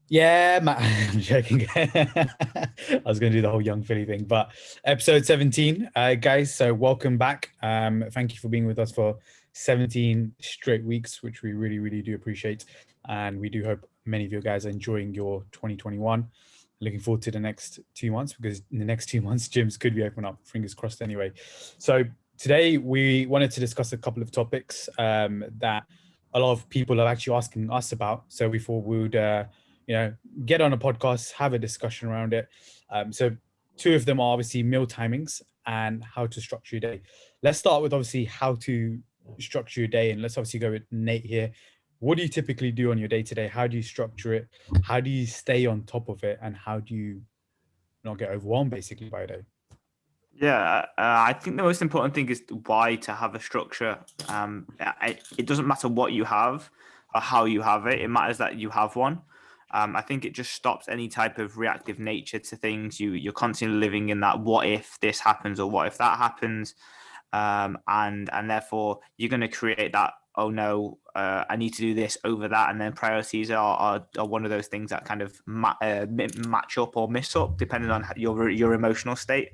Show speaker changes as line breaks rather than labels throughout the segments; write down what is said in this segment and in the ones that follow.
Yeah, Matt, I'm joking. I was going to do the whole young Philly thing, but episode 17, guys. So welcome back. Thank you for being with us for 17 straight weeks, which we really, really do appreciate. And we do hope many of you guys are enjoying your 2021. Looking forward to the next 2 months because in the next 2 months, gyms could be open up. Fingers crossed, anyway. So today we wanted to discuss a couple of topics that a lot of people are actually asking us about. So we thought we would you know, get on a podcast, have a discussion around it. So two of them are obviously meal timings and how to structure your day. Let's start with obviously how to structure your day, and let's obviously go with Nate here. What do you typically do on your day to day? How do you structure it? How do you stay on top of it? And how do you not get overwhelmed basically by a day?
Yeah, I think the most important thing is why to have a structure. It doesn't matter what you have or how you have it. It matters that you have one. I think it just stops any type of reactive nature to things. You're constantly living in that what if this happens or what if that happens, and therefore you're going to create that. Oh no, I need to do this over that, and then priorities are one of those things that kind of match up or miss up depending on your emotional state.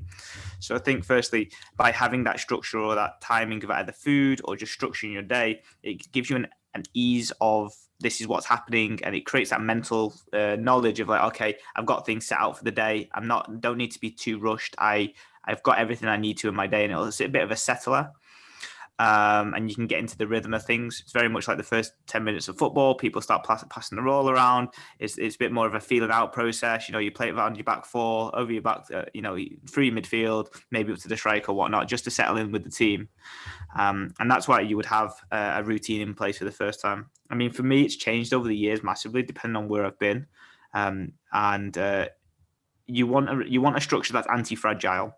So I think firstly, by having that structure or that timing of either food or just structuring your day, it gives you an ease of this is what's happening, and it creates that mental knowledge of like, okay, I've got things set out for the day. Don't need to be too rushed. I've got everything I need to in my day, and it's a bit of a settler. And you can get into the rhythm of things. It's very much like the first 10 minutes of football. People start passing the ball around. It's a bit more of a feeling out process. You play it around your back four, over your back, through your midfield, maybe up to the strike or whatnot, just to settle in with the team. And that's why you would have a routine in place for the first time. I mean, for me, it's changed over the years massively, depending on where I've been. And you want a structure that's anti-fragile.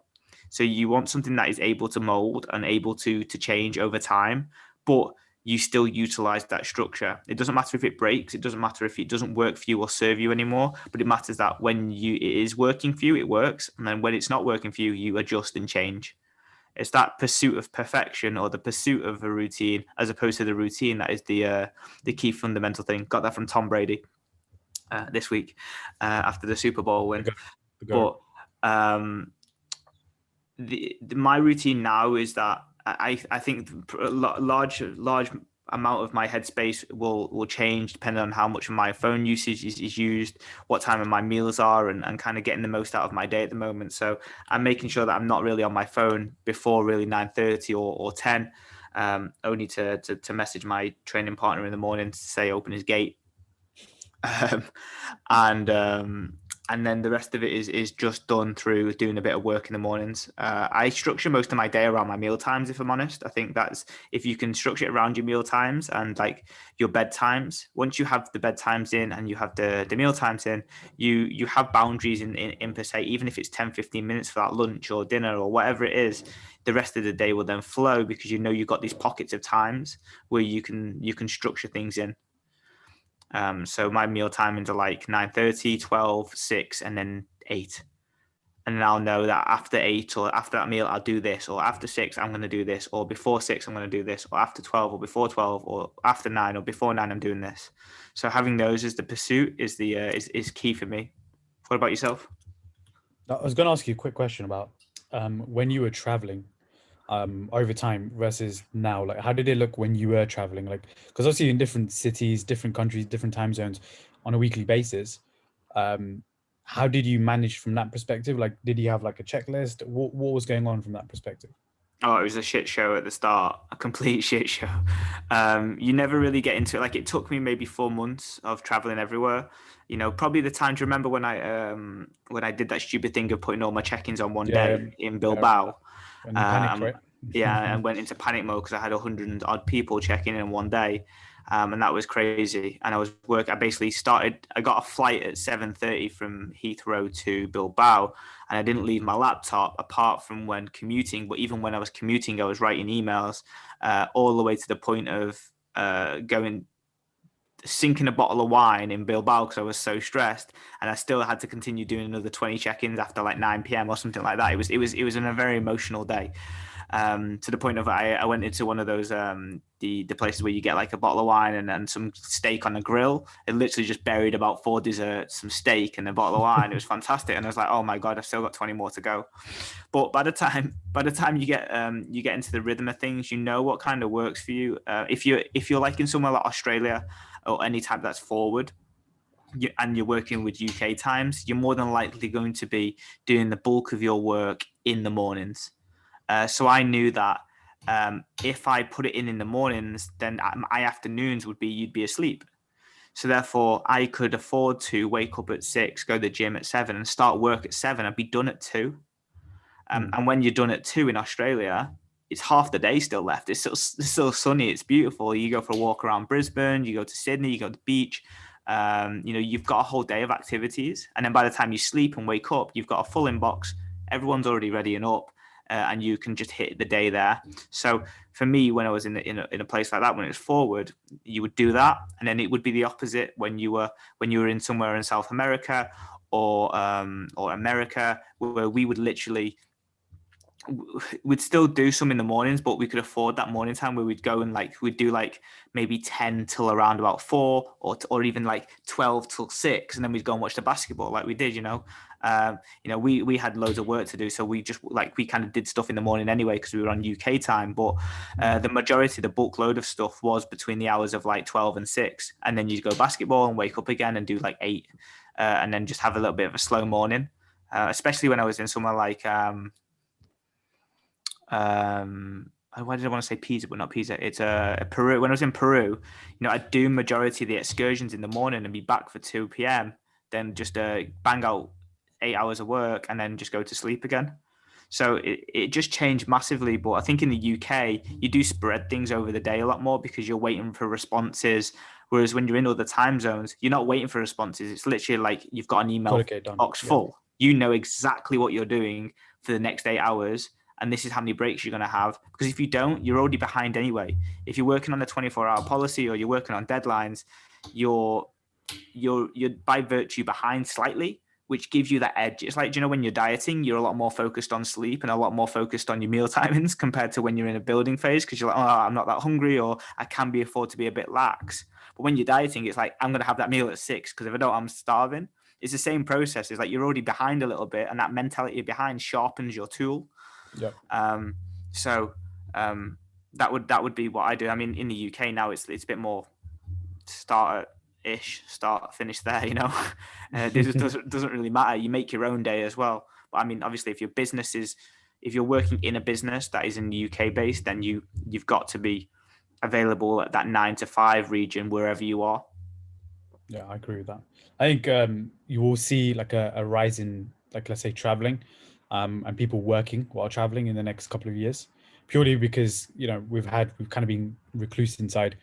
So you want something that is able to mold and able to change over time, but you still utilize that structure. It doesn't matter if it breaks. It doesn't matter if it doesn't work for you or serve you anymore. But it matters that when it is working for you, it works, and then when it's not working for you, you adjust and change. It's that pursuit of perfection or the pursuit of a routine, as opposed to the routine, that is the key fundamental thing. Got that from Tom Brady this week after the Super Bowl
The
win.
go, the go.
But um, my routine now is that I think a large amount of my headspace will change depending on how much of my phone usage is used, what time of my meals are, and kind of getting the most out of my day at the moment. So I'm making sure that I'm not really on my phone before really 9:30 or 10, only to message my training partner in the morning to say open his gate. um, and and then the rest of it is just done through doing a bit of work in the mornings. I structure most of my day around my meal times. If I'm honest, I think that's if you can structure it around your meal times and like your bed times. Once you have the bed times in and you have the meal times in, you have boundaries in per se. Even if it's 10-15 minutes for that lunch or dinner or whatever it is, the rest of the day will then flow because you've got these pockets of times where you can structure things in. So my meal timings are like 9:30, 12, 6, and then 8. And then I'll know that after 8 or after that meal, I'll do this, or after 6, I'm going to do this, or before 6, I'm going to do this, or after 12, or before 12, or after 9, or before 9, I'm doing this. So having those as the pursuit is key for me. What about yourself?
I was going to ask you a quick question about when you were traveling over time versus now. Like, how did it look when you were traveling? Like, because obviously in different cities, different countries, different time zones on a weekly basis. Um, how did you manage from that perspective? Like, did you have like a checklist? What was going on from that perspective?
Oh, it was a shit show at the start, a complete shit show. You never really get into it. Like it took me maybe 4 months of traveling everywhere. Probably the time. Do you remember when I did that stupid thing of putting all my check-ins on one
Yeah,
day in
yeah.
Bilbao?
When you panicked,
Um,
right?
yeah, and went into panic mode because I had 100 odd people checking in one day, and that was crazy. And I basically started. I got a flight at 7:30 from Heathrow to Bilbao, and I didn't leave my laptop apart from when commuting. But even when I was commuting, I was writing emails all the way to the point of going sinking a bottle of wine in Bilbao because I was so stressed, and I still had to continue doing another 20 check-ins after like 9 p.m. or something like that. It was a very emotional day. to the point of I went into one of those the places where you get like a bottle of wine and some steak on a grill. It literally just buried about 4 desserts, some steak, and a bottle of wine. It was fantastic, and I was like, oh my god, I've still got 20 more to go. But by the time you get into the rhythm of things, you know what kind of works for you. If you're like in somewhere like Australia or any type that's forward, and you're working with UK times, you're more than likely going to be doing the bulk of your work in the mornings. So I knew that if I put it in the mornings, then my afternoons would be you'd be asleep. So therefore, I could afford to wake up at 6, go to the gym at 7, and start work at 7. I'd be done at 2. And when you're done at 2 in Australia, it's half the day still left. It's still sunny. It's beautiful. You go for a walk around Brisbane. You go to Sydney. You go to the beach. You've got a whole day of activities. And then by the time you sleep and wake up, you've got a full inbox. Everyone's already ready and up. And you can just hit the day there. So for me, when I was in a place like that, when it was forward, you would do that, and then it would be the opposite when you were in somewhere in South America or America, where we would literally we'd still do some in the mornings, but we could afford that morning time where we'd go and we'd do maybe 10 till around about 4 or even like 12 till 6, and then we'd go and watch the basketball like we did. We had loads of work to do, so we just we kind of did stuff in the morning anyway because we were on UK time. But the majority, the bulk load of stuff was between the hours of 12 and 6, and then you'd go basketball and wake up again and do 8, and then just have a little bit of a slow morning. Especially when I was in somewhere like why did I want to say Pisa, but not Pisa? It's Peru. When I was in Peru, I'd do majority of the excursions in the morning and be back for 2 p.m. Then just bang out 8 hours of work and then just go to sleep again. So it just changed massively. But I think in the UK, you do spread things over the day a lot more because you're waiting for responses. Whereas when you're in other time zones, you're not waiting for responses. It's literally you've got an email box full. You know exactly what you're doing for the next 8 hours. And this is how many breaks you're going to have. Because if you don't, you're already behind anyway. If you're working on a 24-hour policy or you're working on deadlines, you're by virtue behind slightly, which gives you that edge. It's like, when you're dieting, you're a lot more focused on sleep and a lot more focused on your meal timings compared to when you're in a building phase, because you're like, oh, I'm not that hungry, or I can be afford to be a bit lax. But when you're dieting, it's like, I'm going to have that meal at 6 because if I don't, I'm starving. It's the same process. It's like you're already behind a little bit, and that mentality of behind sharpens your tool.
Yep.
That would be what I do. I mean, in the UK now, it's a bit more start finish there. It doesn't really matter. You make your own day as well. But I mean, obviously, if you're working in a business that is in the UK based, then you've got to be available at that 9 to 5 region wherever you are.
Yeah, I agree with that. I think you will see a rise in let's say traveling, and people working while traveling in the next couple of years, purely because we've kind of been recluse inside.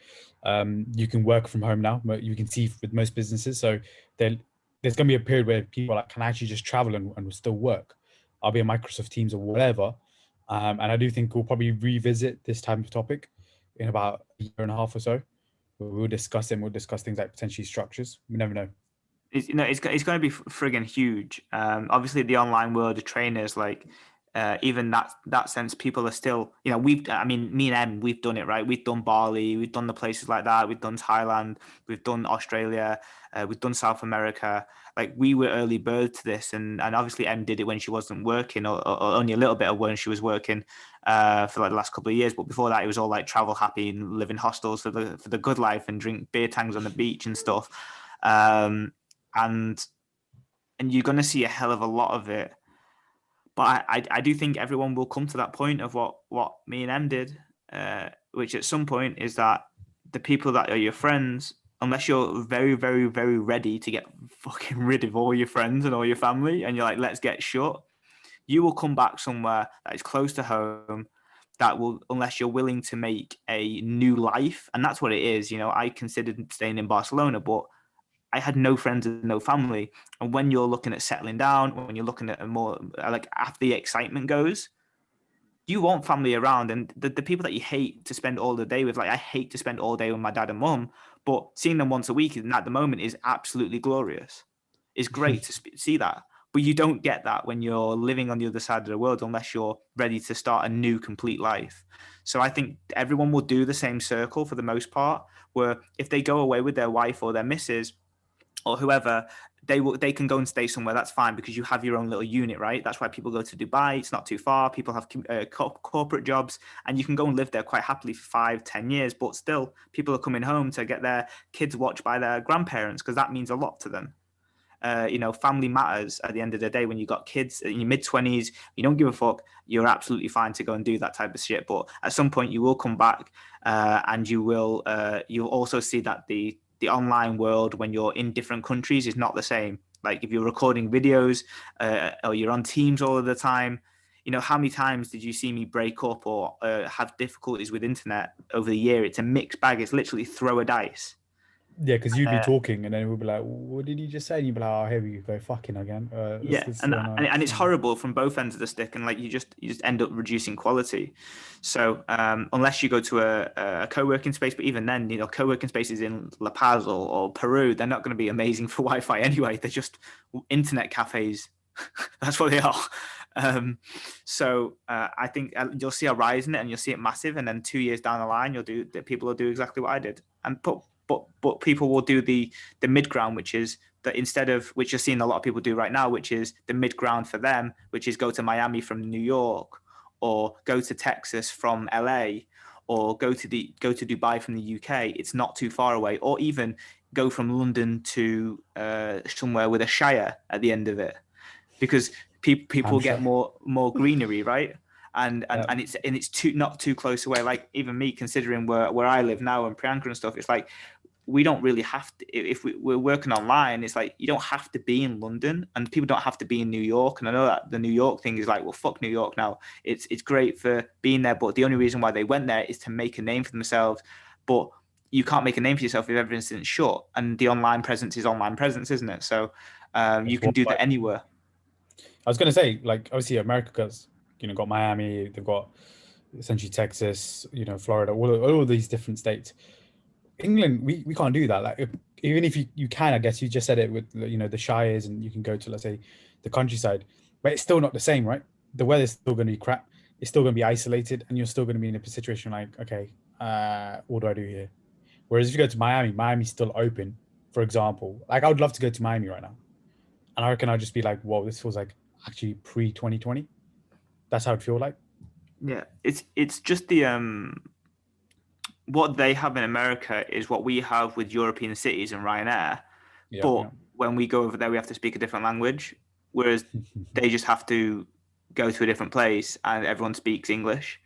You can work from home now. You can see with most businesses, so there's going to be a period where people can actually just travel and still work. I'll be in Microsoft Teams or whatever, and I do think we'll probably revisit this type of topic in about a year and a half or so. We'll discuss it. We'll discuss things like potentially structures. We never know.
It's going to be friggin' huge. Obviously, the online world of trainers, even that sense, people are still, me and Em, we've done it, right? We've done Bali, we've done the places like that, we've done Thailand, we've done Australia, we've done South America. We were early bird to this, and obviously Em did it when she wasn't working, or only a little bit of when she was working for the last couple of years. But before that, it was all travel happy and live in hostels for the good life and drink beer tangs on the beach and stuff. And you're going to see a hell of a lot of it. But I do think everyone will come to that point of what me and Em did, which at some point is that the people that are your friends, unless you're very, very, very ready to get fucking rid of all your friends and all your family, and you're like, let's get shut, you will come back somewhere that is close to home, that will, unless you're willing to make a new life. And that's what it is. I considered staying in Barcelona, but I had no friends and no family. And when you're looking at settling down, when you're looking at a more after the excitement goes, you want family around. And the people that you hate to spend all the day with, I hate to spend all day with my dad and mum, but seeing them once a week at the moment is absolutely glorious. It's great to see that. But you don't get that when you're living on the other side of the world unless you're ready to start a new complete life. So I think everyone will do the same circle for the most part, where if they go away with their wife or their missus or whoever, they can go and stay somewhere. That's fine because you have your own little unit, right? That's why people go to Dubai. It's not too far. People have corporate jobs, and you can go and live there quite happily for 5-10 years. But still, people are coming home to get their kids watched by their grandparents because that means a lot to them. Family matters at the end of the day. When you got kids in your mid-20s, you don't give a fuck, you're absolutely fine to go and do that type of shit. But at some point you will come back, and you'll also see that the online world when you're in different countries is not the same. Like if you're recording videos, or you're on Teams all of the time, how many times did you see me break up or have difficulties with internet over the year? It's a mixed bag. It's literally throw a dice.
Yeah, because you'd be talking and then we'd be like, what did you just say? And you'd be like, oh, here we go, fucking again.
Yeah, and it's horrible from both ends of the stick, and like you just end up reducing quality. So unless you go to a co-working space, but even then, co-working spaces in La Paz or Peru, they're not going to be amazing for Wi-Fi anyway. They're just internet cafes. That's what they are. So I think you'll see a rise in it, and you'll see it massive, and then 2 years down the line, people will do exactly what I did, and but people will do the mid ground, which is that instead of which you're seeing a lot of people do right now, which is the mid ground for them, which is go to Miami from New York, or go to Texas from LA, or go to Dubai from the UK. It's not too far away, or even go from London to somewhere with a shire at the end of it, because people get more greenery, right? And it's not too close away. Like even me, considering where I live now and Priyanka and stuff, it's like we don't really have to. If we're working online, it's like you don't have to be in London, and people don't have to be in New York. And I know that the New York thing is like, well, fuck New York now. It's great for being there, but the only reason why they went there is to make a name for themselves. But you can't make a name for yourself if everything's short, and the online presence is online presence, isn't it? So you can do that anywhere.
I was going to say, like, obviously America's, got Miami, they've got essentially Texas, Florida, all of these different states. England, we can't do that. Like, even if you can, I guess you just said it with, the shires, and you can go to, let's say, the countryside, but it's still not the same, right? The weather's still going to be crap. It's still going to be isolated, and you're still going to be in a situation like, okay, what do I do here? Whereas if you go to Miami, Miami's still open, for example. Like, I would love to go to Miami right now. And I reckon I'd just be like, whoa, this feels like actually pre-2020. That's how it feel like.
Yeah, it's just the what they have in America is what we have with European cities and Ryanair.
Yeah,
but when we go over there, we have to speak a different language, whereas they just have to go to a different place and everyone speaks English.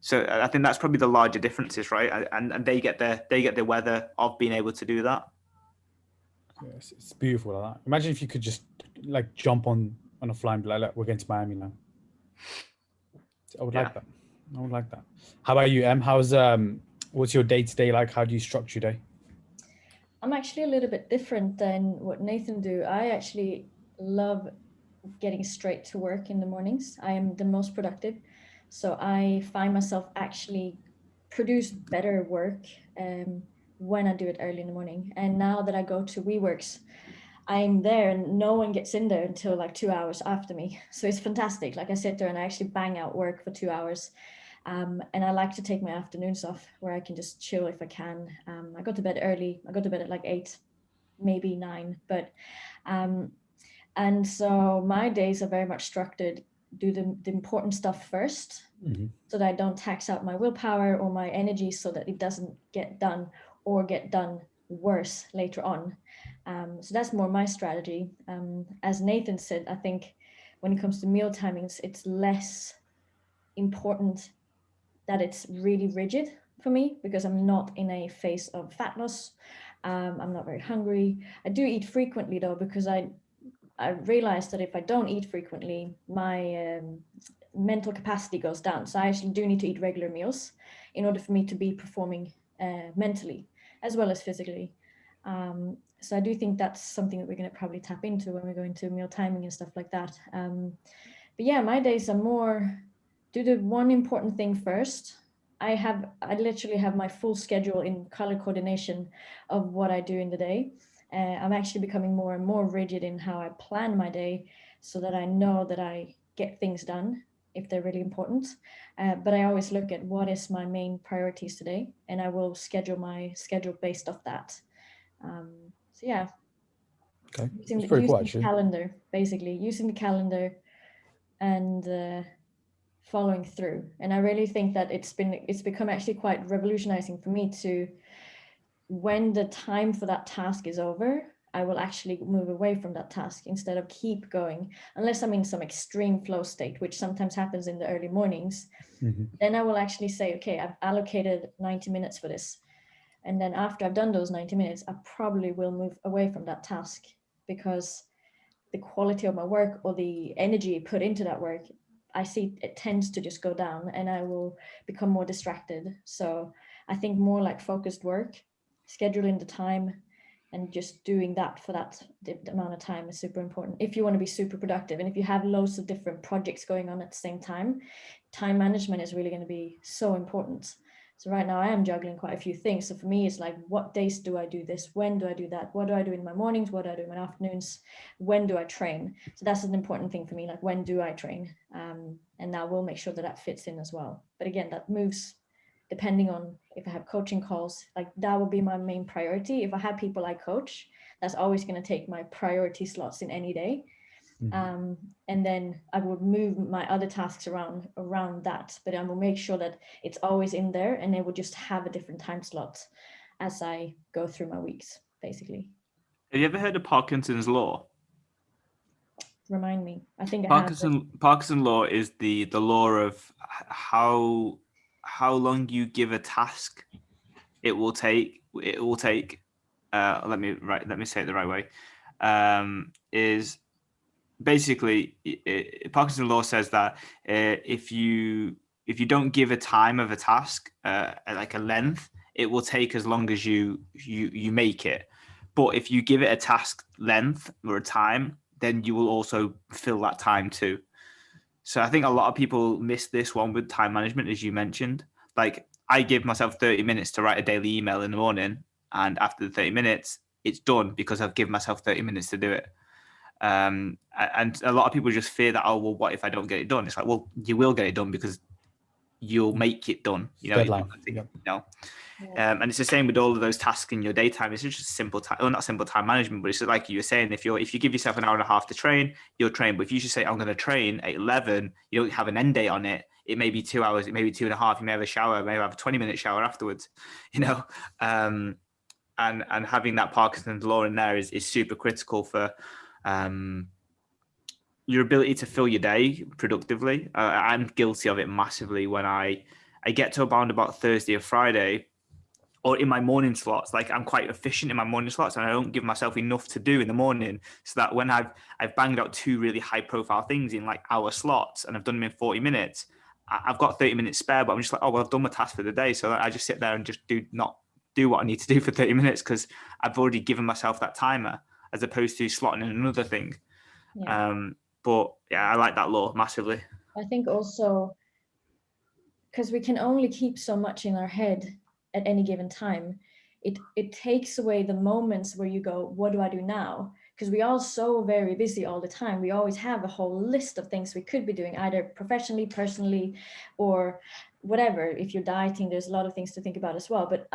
So I think that's probably the larger differences, right? And they get the weather of being able to do that.
Yes, it's beautiful like that. Imagine if you could just like jump on a flight and be like, look, we're going to Miami now. I would like that. I would like that. How about you, Em? What's your day-to-day like? How do you structure your day?
I'm actually a little bit different than what Nathan do. I actually love getting straight to work in the mornings. I am the most productive. So I find myself actually produce better work when I do it early in the morning. And now that I go to WeWorks, I'm there and no one gets in there until like 2 hours after me. So it's fantastic. Like I sit there and I actually bang out work for 2 hours. And I like to take my afternoons off where I can just chill if I can. I go to bed early. I go to bed at like 8, maybe 9. But and so my days are very much structured. Do the important stuff first, so that I don't tax out my willpower or my energy, so that it doesn't get done or get done worse later on. So that's more my strategy. As Nathan said, I think when it comes to meal timings, it's less important that it's really rigid for me, because I'm not in a phase of fat loss. I'm not very hungry. I do eat frequently though, because I realized that if I don't eat frequently, my mental capacity goes down. So I actually do need to eat regular meals in order for me to be performing mentally as well as physically. So I do think that's something that we're going to probably tap into when we go into meal timing and stuff like that. But yeah, my days are more do the one important thing first. I literally have my full schedule in color coordination of what I do in the day. I'm actually becoming more and more rigid in how I plan my day, so that I know that I get things done if they're really important. But I always look at what is my main priorities today, and I will schedule my schedule based off that. So yeah,
Okay,
using
it's pretty cool
the
actually.
calendar, basically using the calendar and following through. And I really think that it's become actually quite revolutionizing for me to, when the time for that task is over, I will actually move away from that task instead of keep going, unless I'm in some extreme flow state, which sometimes happens in the early mornings. Then I will actually say, okay, I've allocated 90 minutes for this. And then after I've done those 90 minutes, I probably will move away from that task, because the quality of my work or the energy put into that work, I see it tends to just go down, and I will become more distracted. So I think more like focused work, scheduling the time and just doing that for that amount of time is super important if you want to be super productive. And if you have loads of different projects going on at the same time management is really going to be so important. So right now I am juggling quite a few things. So for me, it's like, what days do I do this? When do I do that? What do I do in my mornings? What do I do in my afternoons? When do I train? So that's an important thing for me. Like, when do I train? And now we'll make sure that that fits in as well. But again, that moves depending on if I have coaching calls. Like, that will be my main priority. If I have people I coach, that's always going to take my priority slots in any day. And then I would move my other tasks around that, but I will make sure that it's always in there, and it will just have a different time slot as I go through my weeks, basically.
Have you ever heard of Parkinson's law?
Remind me. I think I have.
Parkinson law is the law of how long you give a task it will take. Let me say it the right way. Is basically Parkinson law says that if you don't give a time of a task, like a length, it will take as long as you make it. But if you give it a task length or a time, then you will also fill that time too. So I think a lot of people miss this one with time management, as you mentioned. Like, I give myself 30 minutes to write a daily email in the morning, and after the 30 minutes, it's done because I've given myself 30 minutes to do it. And a lot of people just fear that, oh, well, what if I don't get it done? It's like, well, you will get it done because you'll make it done.
Deadline.
And it's the same with all of those tasks in your daytime. It's just simple time, well, not simple time management, but it's like you were saying, if you give yourself an hour and a half to train, you'll train. But if you just say, I'm going to train at 11, you don't have an end date on it. It may be 2 hours, it may be 2.5. You may have a shower, maybe have a 20-minute shower afterwards, and having that Parkinson's law in there is super critical for your ability to fill your day productively. I'm guilty of it massively when I get to about Thursday or Friday, or in my morning slots. Like, I'm quite efficient in my morning slots, and I don't give myself enough to do in the morning, so that when I've banged out 2 really high profile things in like hour slots, and I've done them in 40 minutes, I've got 30 minutes spare, but I'm just like, oh, well, I've done my task for the day. So I just sit there and just not do what I need to do for 30 minutes because I've already given myself that timer, as opposed to slotting in another thing.
Yeah.
But yeah, I like that law massively.
I think also because we can only keep so much in our head at any given time, it takes away the moments where you go, what do I do now? Because we are so very busy all the time. We always have a whole list of things we could be doing, either professionally, personally, or whatever. If you're dieting, there's a lot of things to think about as well. But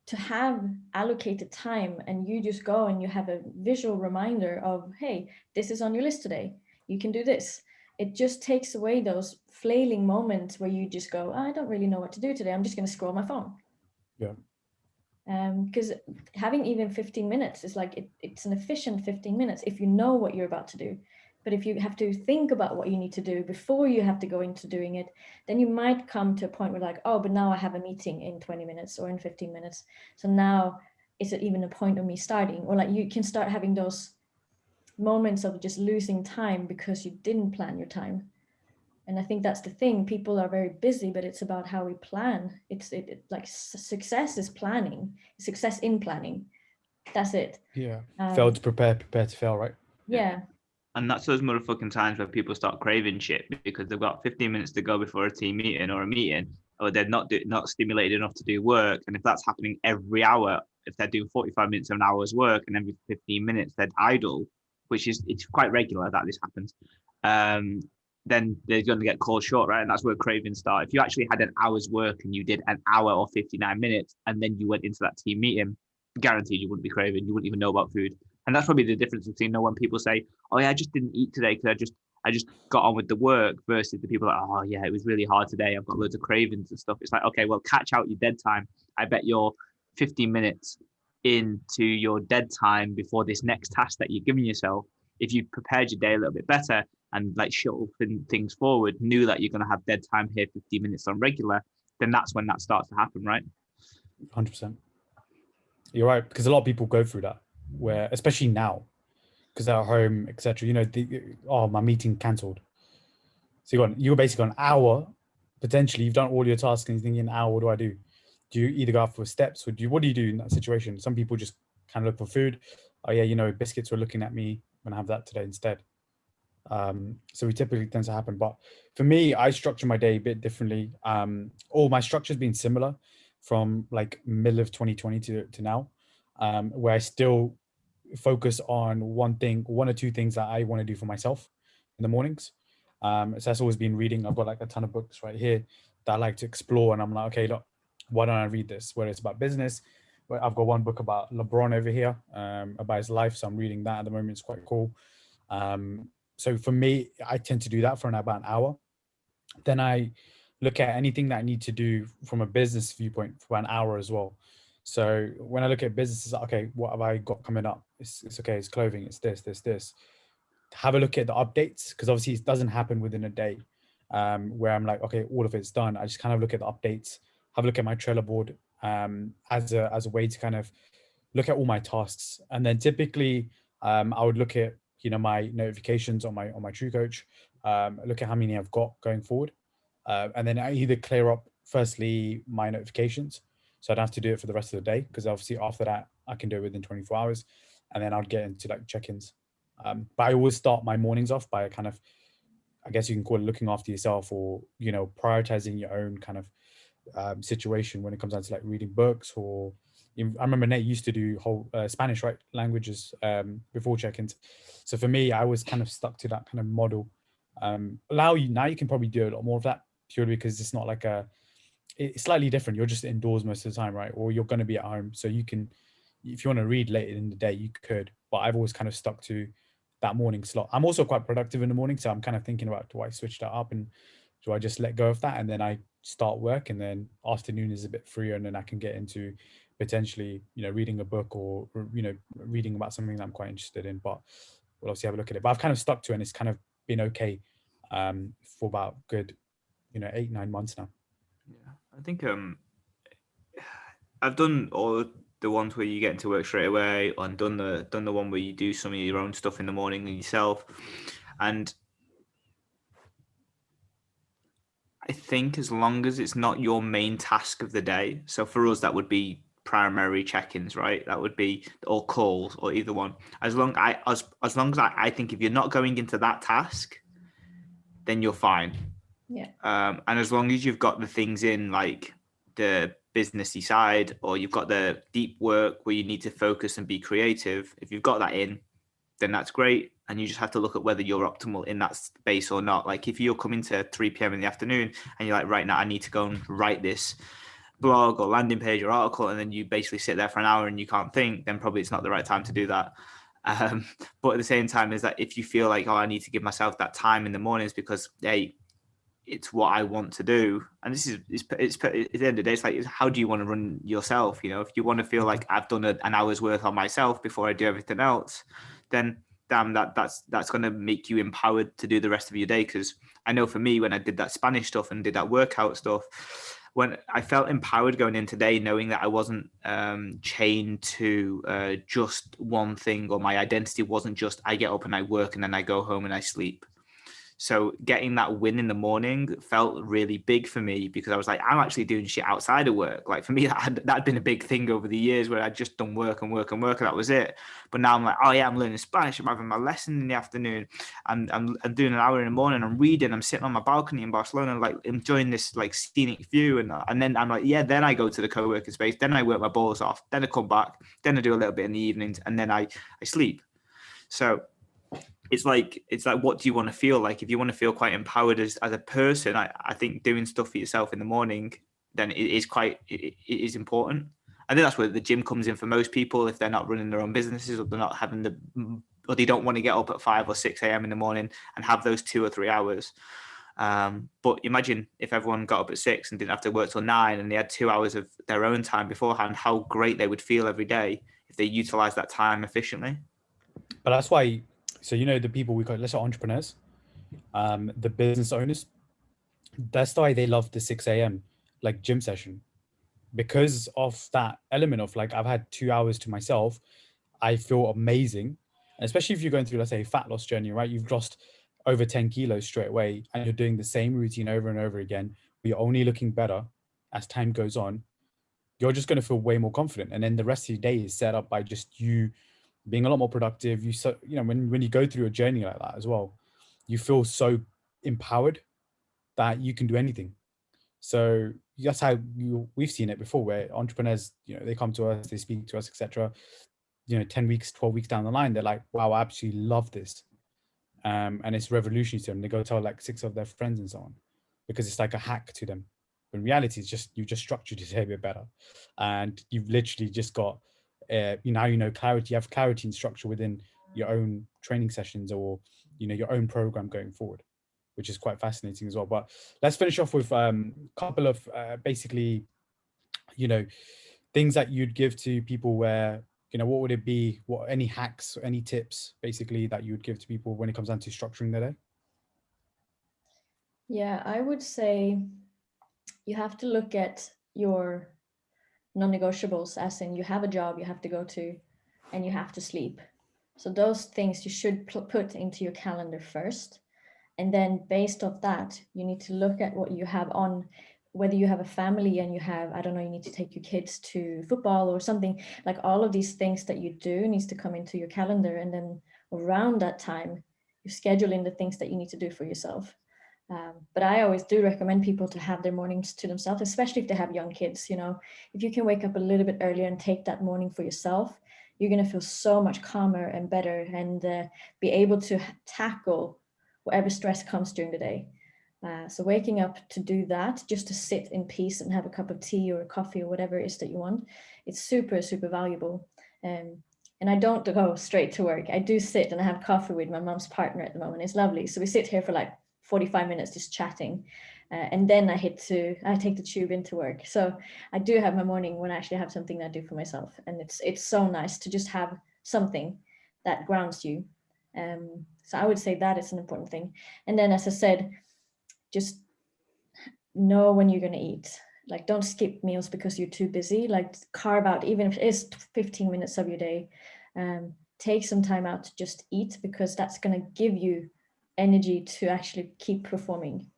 to have allocated time, and you just go and you have a visual reminder of, hey, this is on your list today, you can do this. It just takes away those flailing moments where you just go, I don't really know what to do today, I'm just going to scroll my phone.
Yeah.
Because having even 15 minutes is like, it's an efficient 15 minutes if you know what you're about to do. But if you have to think about what you need to do before you have to go into doing it, then you might come to a point where like, oh, but now I have a meeting in 20 minutes or in 15 minutes. So now is it even a point of me starting? Or like, you can start having those moments of just losing time because you didn't plan your time. And I think that's the thing. People are very busy, but it's about how we plan. It's like success is planning, success in planning. That's it.
Yeah. Fail to prepare to fail, right?
Yeah.
And that's those motherfucking times where people start craving shit because they've got 15 minutes to go before a team meeting or a meeting. or they're not stimulated enough to do work. And if that's happening every hour, if they're doing 45 minutes of an hour's work and every 15 minutes they're idle, which is, it's quite regular that this happens, then they're going to get called short, right? And that's where cravings start. If you actually had an hour's work and you did an hour or 59 minutes, and then you went into that team meeting, guaranteed you wouldn't be craving. You wouldn't even know about food. And that's probably the difference between when people say, "Oh yeah, I just didn't eat today because I just got on with the work," versus the people like, "Oh yeah, it was really hard today. I've got loads of cravings and stuff." It's like, okay, well, catch out your dead time. I bet you're 15 minutes into your dead time before this next task that you're giving yourself. If you prepared your day a little bit better and like shuttle things forward, knew that you're going to have dead time here 15 minutes on regular, then that's when that starts to happen, right?
100%. You're right, because a lot of people go through that, where especially now, because they're at home, etc. My meeting cancelled. So you're basically an hour, potentially you've done all your tasks and you're thinking, what do I do? Do you either go out for steps, or what do you do in that situation? Some people just kind of look for food. Oh yeah, biscuits were looking at me. I'm gonna have that today instead. So we typically tends to happen. But for me, I structure my day a bit differently. All my structure's been similar from like middle of 2020 to now, where I still focus on one or two things that I want to do for myself in the mornings. So that's always been reading. I've got like a ton of books right here that I like to explore, and I'm like, okay, look, why don't I read this? Whether it's about business, where I've got one book about LeBron over here, about his life. So I'm reading that at the moment. It's quite cool. So for me, I tend to do that for about an hour. Then I look at anything that I need to do from a business viewpoint for an hour as well. So when I look at businesses, okay, what have I got coming up? It's okay, it's clothing, it's this. Have a look at the updates, because obviously it doesn't happen within a day, where I'm like, okay, all of it's done. I just kind of look at the updates, have a look at my Trello board, as a way to kind of look at all my tasks. And then typically I would look at my notifications on my TrueCoach, look at how many I've got going forward, and then I either clear up firstly my notifications, so I don't have to do it for the rest of the day, because obviously after that I can do it within 24 hours, and then I'll get into like check-ins. But I always start my mornings off by kind of, I guess you can call it, looking after yourself, or prioritizing your own kind of situation when it comes down to like reading books. Or I remember Nate used to do whole Spanish, right, languages before check-ins. So for me, I was kind of stuck to that kind of model. Now you can probably do a lot more of that, purely because it's not like it's slightly different. You're just indoors most of the time, right? Or you're going to be at home, so you can, if you want to read later in the day, you could. But I've always kind of stuck to that morning slot. I'm also quite productive in the morning, so I'm kind of thinking about, do I switch that up, and do I just let go of that and then I start work, and then afternoon is a bit freer, and then I can get into potentially reading a book, or reading about something that I'm quite interested in. But we'll obviously have a look at it. But I've kind of stuck to it, and it's kind of been okay for about good 8-9 months now.
Yeah, I think I've done all the ones where you get into work straight away, and done the one where you do some of your own stuff in the morning yourself. And I think as long as it's not your main task of the day, so for us that would be primary check-ins, right? That would be, or calls, or either one. As long as I think if you're not going into that task, then you're fine.
Yeah.
And as long as you've got the things in, like the businessy side, or you've got the deep work where you need to focus and be creative, if you've got that in, then that's great. And you just have to look at whether you're optimal in that space or not. Like if you're coming to 3 p.m. in the afternoon and you're like, right now I need to go and write this blog or landing page or article, and then you basically sit there for an hour and you can't think, then probably it's not the right time to do that. But at the same time, is that if you feel like, I need to give myself that time in the mornings because, hey, it's what I want to do. And this is, it's at the end of the day, it's like, how do you want to run yourself? If you want to feel like I've done an hour's worth on myself before I do everything else, then damn, that's going to make you empowered to do the rest of your day. Because I know for me, when I did that Spanish stuff and did that workout stuff, when I felt empowered going in today, knowing that I wasn't chained to just one thing, or my identity wasn't just I get up and I work and then I go home and I sleep. So getting that win in the morning felt really big for me, because I was like, I'm actually doing shit outside of work. Like for me, that'd been a big thing over the years, where I'd just done work and work and work, and that was it. But now I'm like, oh yeah, I'm learning Spanish. I'm having my lesson in the afternoon. I'm doing an hour in the morning. I'm reading. I'm sitting on my balcony in Barcelona, like enjoying this like scenic view. And then I'm like, yeah. Then I go to the co-working space. Then I work my balls off. Then I come back. Then I do a little bit in the evenings, and then I sleep. So it's like, what do you want to feel like? If you want to feel quite empowered as a person, I think doing stuff for yourself in the morning, then it is important. I think that's where the gym comes in for most people, if they're not running their own businesses, or they're not having or they don't want to get up at 5 or 6 a.m. in the morning and have those 2 or 3 hours. But imagine if everyone got up at 6 and didn't have to work till 9, and they had 2 hours of their own time beforehand, how great they would feel every day if they utilize that time efficiently.
But that's why, so the people we call, let's say entrepreneurs, the business owners, that's why they love the 6 a.m. like gym session, because of that element of like, I've had 2 hours to myself. I feel amazing. And especially if you're going through, let's say, a fat loss journey, right? You've lost over 10 kilos straight away, and you're doing the same routine over and over again. But you're only looking better as time goes on. You're just going to feel way more confident. And then the rest of your day is set up by just you being a lot more productive. When you go through a journey like that as well, you feel so empowered that you can do anything. So that's how we've seen it before, where entrepreneurs, they come to us, they speak to us, etc. 10 weeks, 12 weeks down the line, they're like, wow, I absolutely love this. And it's revolutionary to them. They go tell like 6 of their friends and so on, because it's like a hack to them. But in reality, it's just, you just structured your day a bit better. And you've literally just got, clarity. You have clarity and structure within your own training sessions, or, your own program going forward, which is quite fascinating as well. But let's finish off with a couple of basically, things that you'd give to people where, what would it be? Any hacks, any tips basically that you would give to people when it comes down to structuring their day?
Yeah, I would say you have to look at your non-negotiables, as in you have a job you have to go to and you have to sleep. So those things you should put into your calendar first. And then based off that, you need to look at what you have on, whether you have a family and you have, I don't know, you need to take your kids to football or something, like all of these things that you do needs to come into your calendar. And then around that time, you schedule in the things that you need to do for yourself. But I always do recommend people to have their mornings to themselves, especially if they have young kids. If you can wake up a little bit earlier and take that morning for yourself, you're going to feel so much calmer and better, and be able to tackle whatever stress comes during the day. So waking up to do that, just to sit in peace and have a cup of tea or a coffee or whatever it is that you want, it's super, super valuable. And I don't go straight to work. I do sit and I have coffee with my mom's partner at the moment. It's lovely. So we sit here for like 45 minutes just chatting. And then I take the tube into work. So I do have my morning when I actually have something that I do for myself. And it's so nice to just have something that grounds you. So I would say that is an important thing. And then, as I said, just know when you're going to eat. Like, don't skip meals because you're too busy. Like, carve out, even if it is 15 minutes of your day, take some time out to just eat, because that's going to give you energy to actually keep performing.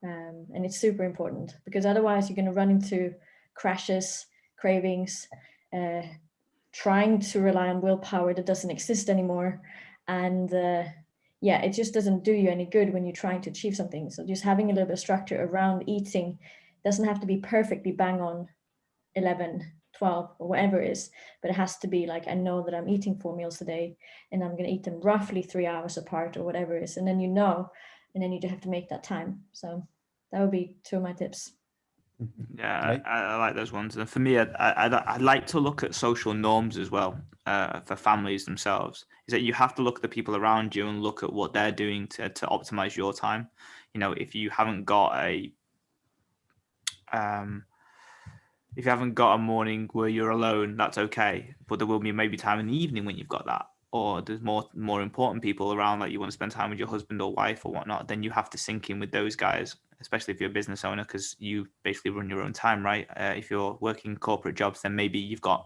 And it's super important, because otherwise you're going to run into crashes, cravings, trying to rely on willpower that doesn't exist anymore. And it just doesn't do you any good when you're trying to achieve something. So just having a little bit of structure around eating doesn't have to be perfectly bang on 11, 12 or whatever it is, but it has to be like, I know that I'm eating 4 meals a day and I'm going to eat them roughly 3 hours apart or whatever it is. And then and then you just have to make that time. So that would be 2 of my tips.
Yeah, I like those ones. And for me, I like to look at social norms as well, for families themselves. Is that you have to look at the people around you and look at what they're doing to optimize your time. If you haven't got a morning where you're alone, that's okay. But there will be maybe time in the evening when you've got that, or there's more important people around, like you want to spend time with your husband or wife or whatnot. Then you have to sync in with those guys, especially if you're a business owner, because you basically run your own time, right? If you're working corporate jobs, then maybe you've got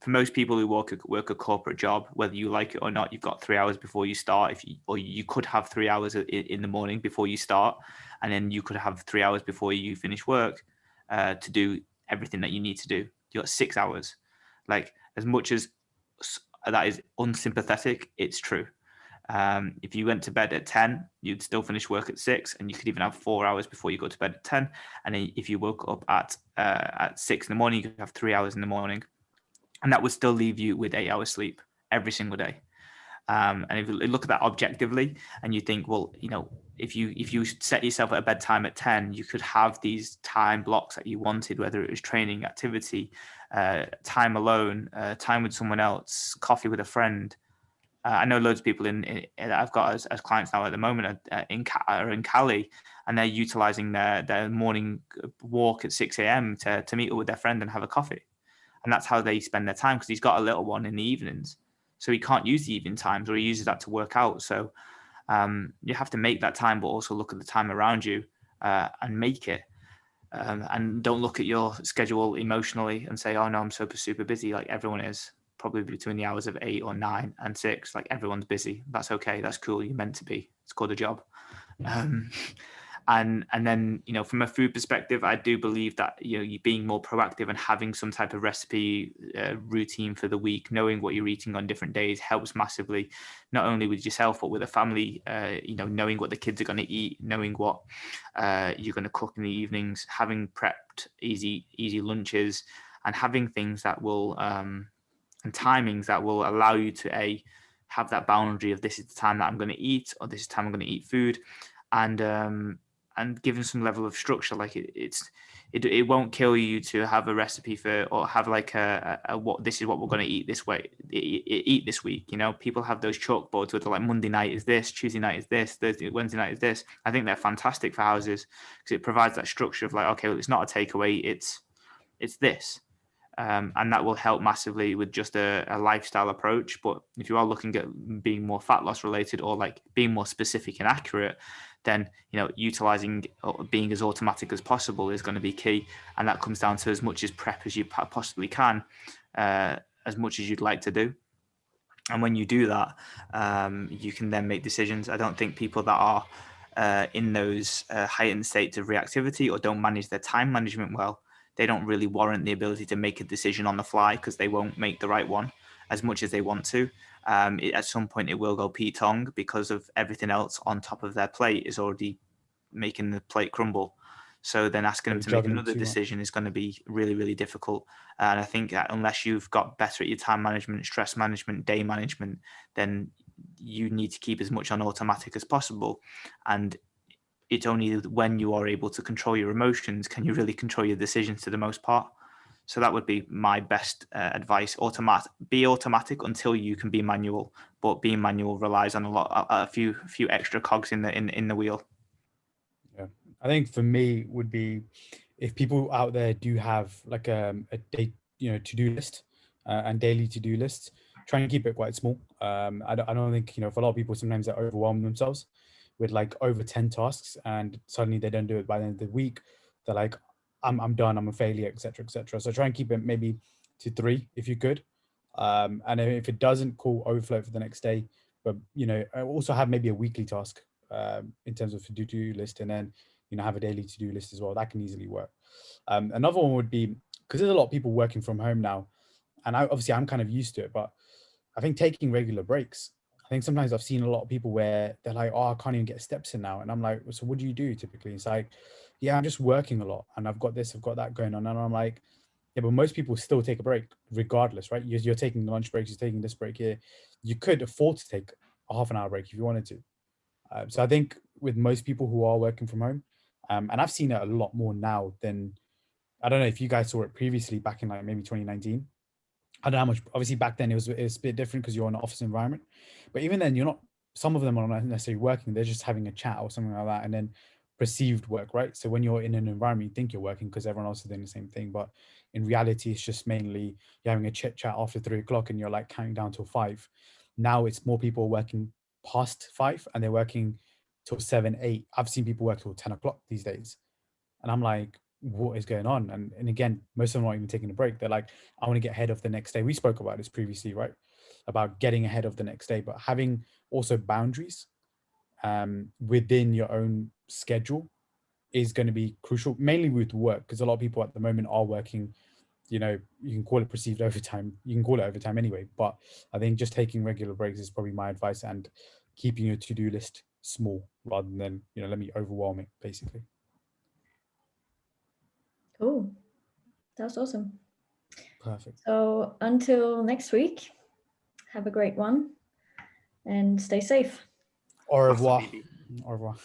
For most people who work a corporate job, whether you like it or not, you've got 3 hours before you start. Or you could have 3 hours in the morning before you start, and then you could have 3 hours before you finish work to do everything that you need to do. You got 6 hours. Like, as much as that is unsympathetic, it's true. If you went to bed at 10, you'd still finish work at 6, and you could even have 4 hours before you go to bed at 10. And then if you woke up at 6 in the morning, you could have 3 hours in the morning, and that would still leave you with 8 hours sleep every single day. And if you look at that objectively, and you think, well, if you set yourself at a bedtime at 10, you could have these time blocks that you wanted, whether it was training, activity, time alone, time with someone else, coffee with a friend. I know loads of people that I've got as clients now at the moment are in Cali, and they're utilizing their morning walk at 6 a.m. to meet up with their friend and have a coffee. And that's how they spend their time, because he's got a little one in the evenings. So he can't use the evening times, or he uses that to work out. So you have to make that time, but also look at the time around you and make it. And don't look at your schedule emotionally and say, oh no, I'm super busy. Like everyone is. Probably between the hours of 8 or 9 and 6, like everyone's busy. That's okay. That's cool. You're meant to be. It's called a job. And then, from a food perspective, I do believe that, you being more proactive and having some type of recipe routine for the week, knowing what you're eating on different days helps massively, not only with yourself, but with the family, knowing what the kids are going to eat, knowing what you're going to cook in the evenings, having prepped easy lunches, and having things that will, and timings that will allow you to have that boundary of, this is the time that I'm going to eat, or this is the time I'm going to eat food, and given some level of structure. Like it won't kill you to have a recipe for, or have like a what, this is what we're going to eat this way, eat this week. People have those chalkboards where they're like, Monday night is this, Tuesday night is this, Thursday, Wednesday night is this. I think they're fantastic for houses, because it provides that structure of like, okay, well, it's not a takeaway, it's this. And that will help massively with just a lifestyle approach. But if you are looking at being more fat loss related, or like being more specific and accurate, then utilizing or being as automatic as possible is going to be key. And that comes down to as much as prep as you possibly can, as much as you'd like to do. And when you do that, you can then make decisions. I don't think people that are in those heightened states of reactivity, or don't manage their time management well, they don't really warrant the ability to make a decision on the fly, because they won't make the right one as much as they want to. At some point, it will go P-tong, because of everything else on top of their plate is already making the plate crumble. So then asking them to make another decision is going to be really, really difficult. And I think that unless you've got better at your time management, stress management, day management, then you need to keep as much on automatic as possible. And it's only when you are able to control your emotions can you really control your decisions to the most part. So that would be my best advice. Be automatic until you can be manual, but being manual relies on a few extra cogs in the wheel.
Yeah, I think for me would be, if people out there do have like a day, to-do list and daily to-do lists, try and keep it quite small. I don't think, for a lot of people, sometimes they overwhelm themselves with like over 10 tasks, and suddenly they don't do it by the end of the week. They're like, I'm done, I'm a failure, etc., etc. So try and keep it maybe to 3 if you could. And if it doesn't, cool, overflow for the next day. But also have maybe a weekly task in terms of to-do list, and then have a daily to-do list as well. That can easily work. Another one would be, because there's a lot of people working from home now, and I'm kind of used to it, but I think taking regular breaks. I think sometimes I've seen a lot of people where they're like, oh, I can't even get steps in now. And I'm like, so what do you do typically? It's like, yeah, I'm just working a lot, and I've got this, I've got that going on. And I'm like, yeah, but most people still take a break regardless, right? You're taking lunch breaks, you're taking this break here. You could afford to take a half an hour break if you wanted to. So I think with most people who are working from home, and I've seen it a lot more now than, I don't know if you guys saw it previously back in like maybe 2019. I don't know how much, obviously back then it was a bit different because you're in an office environment, but even then some of them are not necessarily working, they're just having a chat or something like that, and then perceived work, right? So when you're in an environment, you think you're working because everyone else is doing the same thing, but in reality, it's just mainly you're having a chit chat after 3 o'clock and you're like counting down till 5. Now it's more people working past 5 and they're working till 7, 8. I've seen people work till 10 o'clock these days. And I'm like, what is going on. And again, most of them aren't even taking a break. They're like, I want to get ahead of the next day. We spoke about this previously, right? About getting ahead of the next day, but having also boundaries within your own schedule is going to be crucial, mainly with work, because a lot of people at the moment are working, you know, you can call it perceived overtime, you can call it overtime anyway, but I think just taking regular breaks is probably my advice, and keeping your to-do list small rather than, you know, let me overwhelm it, basically.
Cool. That was awesome.
Perfect.
So until next week, have a great one and stay safe.
Au revoir.
Massive ED.
Au revoir.